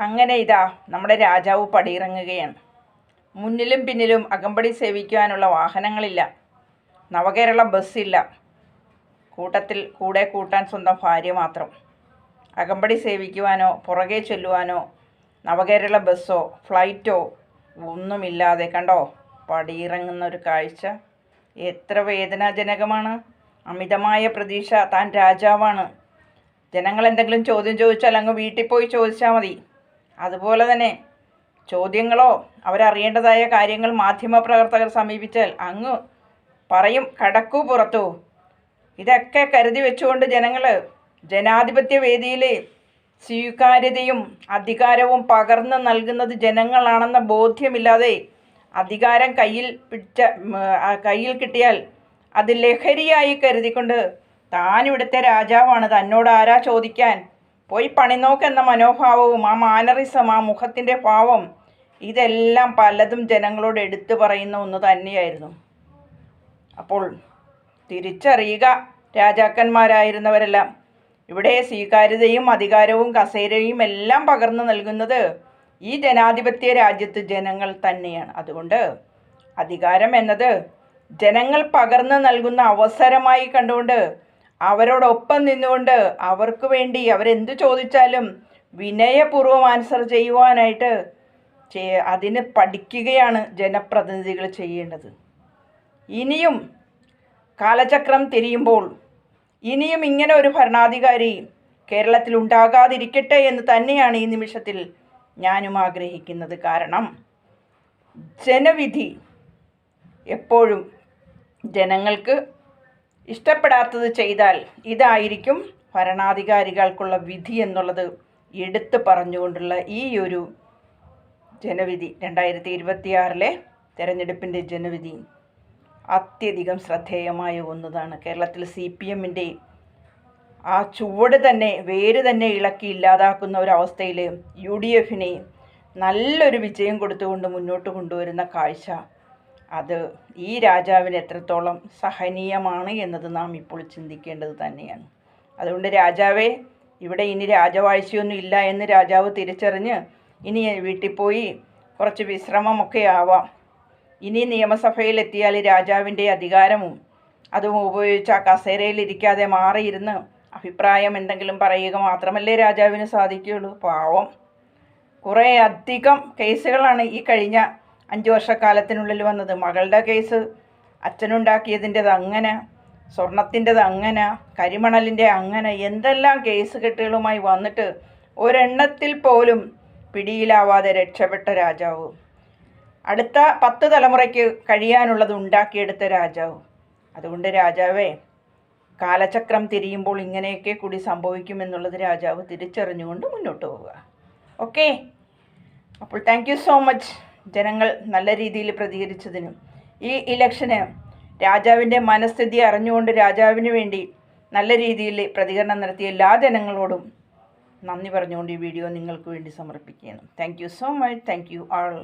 അങ്ങനെ ഇതാ നമ്മുടെ രാജാവ് പടിയിറങ്ങുകയാണ്. മുന്നിലും പിന്നിലും അകമ്പടി സേവിക്കുവാനുള്ള വാഹനങ്ങളില്ല, നവകേരള ബസ്സില്ല, കൂട്ടത്തിൽ കൂടെ കൂട്ടാൻ സ്വന്തം ഭാര്യ മാത്രം. അകമ്പടി സേവിക്കുവാനോ പുറകെ ചെല്ലുവാനോ നവകേരള ബസ്സോ ഫ്ലൈറ്റോ ഒന്നുമില്ലാതെ കണ്ടോ പടിയിറങ്ങുന്ന ഒരു കാഴ്ച എത്ര വേദനാജനകമാണ്. അമിതമായ പ്രതീക്ഷ, താൻ രാജാവാണ്, ജനങ്ങൾ എന്തെങ്കിലും ചോദ്യം ചോദിച്ചാൽ അങ്ങ് വീട്ടിൽ പോയി ചോദിച്ചാൽ മതി. അതുപോലെ തന്നെ ചോദ്യങ്ങളോ അവരറിയേണ്ടതായ കാര്യങ്ങൾ മാധ്യമപ്രവർത്തകർ സമീപിച്ചാൽ അങ്ങ് പറയും കടക്കൂ പുറത്തു. ഇതൊക്കെ കരുതി വെച്ചുകൊണ്ട് ജനങ്ങൾ ജനാധിപത്യ വേദിയിൽ സ്വീകാര്യതയും അധികാരവും പകർന്നു നൽകുന്നത് ജനങ്ങളാണെന്ന ബോധ്യമില്ലാതെ അധികാരം കയ്യിൽ കിട്ടിയാൽ അത് ലഹരിയായി കരുതിക്കൊണ്ട് താൻ ഇവിടുത്തെ രാജാവാണ്, തന്നോട് ആരാ ചോദിക്കാൻ, പോയി പണിനോക്കെന്ന മനോഭാവവും ആ മാനറിസം, ആ മുഖത്തിൻ്റെ ഭാവം, ഇതെല്ലാം പലതും ജനങ്ങളോട് എടുത്തു പറയുന്ന ഒന്ന് തന്നെയായിരുന്നു. അപ്പോൾ തിരിച്ചറിയുക രാജാക്കന്മാരായിരുന്നവരെല്ലാം, ഇവിടെ സ്വീകാര്യതയും അധികാരവും കസേരയും എല്ലാം പകർന്നു നൽകുന്നത് ഈ ജനാധിപത്യ രാജ്യത്ത് ജനങ്ങൾ തന്നെയാണ്. അതുകൊണ്ട് അധികാരം എന്നത് ജനങ്ങൾ പകർന്നു നൽകുന്ന അവസരമായി കണ്ടുകൊണ്ട് അവരോടൊപ്പം നിന്നുകൊണ്ട് അവർക്ക് വേണ്ടി അവരെന്തു ചോദിച്ചാലും വിനയപൂർവ്വം ആൻസർ ചെയ്യുവാനായിട്ട് അതിന് പഠിക്കുകയാണ് ജനപ്രതിനിധികൾ ചെയ്യേണ്ടത്. ഇനിയും കാലചക്രം തിരിയുമ്പോൾ ഇനിയും ഇങ്ങനെ ഒരു ഭരണാധികാരി കേരളത്തിൽ ഉണ്ടാകാതിരിക്കട്ടെ എന്ന് തന്നെയാണ് ഈ നിമിഷത്തിൽ ഞാനും ആഗ്രഹിക്കുന്നത്. കാരണം ജനവിധി എപ്പോഴും ജനങ്ങൾക്ക് ഇഷ്ടപ്പെടാത്തത് ചെയ്താൽ ഇതായിരിക്കും ഭരണാധികാരികൾക്കുള്ള വിധി എന്നുള്ളത് എടുത്തു പറഞ്ഞുകൊണ്ടുള്ള ഈ ഒരു ജനവിധി, 2026 തെരഞ്ഞെടുപ്പിൻ്റെ ജനവിധി അത്യധികം ശ്രദ്ധേയമായ ഒന്നതാണ്. കേരളത്തിൽ CPM-ൻ്റെ ആ ചുവട് തന്നെ വേര് തന്നെ ഇളക്കി ഇല്ലാതാക്കുന്ന ഒരവസ്ഥയിൽ UDF-നെ നല്ലൊരു വിജയം കൊടുത്തുകൊണ്ട് മുന്നോട്ട് കൊണ്ടുവരുന്ന കാഴ്ച, അത് ഈ രാജാവിന് എത്രത്തോളം സഹനീയമാണ് എന്നത് നാം ഇപ്പോൾ ചിന്തിക്കേണ്ടത് തന്നെയാണ്. അതുകൊണ്ട് രാജാവേ, ഇവിടെ ഇനി രാജവാഴ്ചയൊന്നും ഇല്ല എന്ന് രാജാവ് തിരിച്ചറിഞ്ഞ് ഇനി വീട്ടിൽ പോയി കുറച്ച് വിശ്രമമൊക്കെ ആവാം. ഇനി നിയമസഭയിലെത്തിയാൽ രാജാവിൻ്റെ അധികാരവും അതും ഉപയോഗിച്ച് ആ കസേരയിലിരിക്കാതെ മാറിയിരുന്ന് അഭിപ്രായം എന്തെങ്കിലും പറയുക മാത്രമല്ലേ രാജാവിന് സാധിക്കുകയുള്ളൂ. പാവം, കുറേ അധികം കേസുകളാണ് ഈ കഴിഞ്ഞ 5 വർഷക്കാലത്തിനുള്ളിൽ വന്നത്. മകളുടെ കേസ്, അച്ഛനുണ്ടാക്കിയതിൻ്റെത് അങ്ങനെ, സ്വർണത്തിൻ്റെത് അങ്ങനെ, കരിമണലിൻ്റെ അങ്ങനെ, എന്തെല്ലാം കേസ് കെട്ടുകളുമായി വന്നിട്ട് ഒരെണ്ണത്തിൽ പോലും പിടിയിലാവാതെ രക്ഷപ്പെട്ട രാജാവ്, അടുത്ത 10 തലമുറയ്ക്ക് കഴിയാനുള്ളത് ഉണ്ടാക്കിയെടുത്ത രാജാവ്. അതുകൊണ്ട് രാജാവേ, കാലചക്രം തിരിയുമ്പോൾ ഇങ്ങനെയൊക്കെ കൂടി സംഭവിക്കുമെന്നുള്ളത് രാജാവ് തിരിച്ചറിഞ്ഞുകൊണ്ട് മുന്നോട്ട് പോവുക. ഓക്കെ, അപ്പോൾ താങ്ക് യു സോ മച്ച് ജനങ്ങൾ നല്ല രീതിയിൽ പ്രതികരിച്ചതിനും. ഈ ഇലക്ഷന് രാജാവിൻ്റെ മനസ്ഥിതി അറിഞ്ഞുകൊണ്ട് രാജാവിന് വേണ്ടി നല്ല രീതിയിൽ പ്രതികരണം നടത്തിയ എല്ലാ ജനങ്ങളോടും നന്ദി പറഞ്ഞുകൊണ്ട് ഈ വീഡിയോ നിങ്ങൾക്ക് വേണ്ടി സമർപ്പിക്കുകയാണ്. Thank you so much. Thank you all.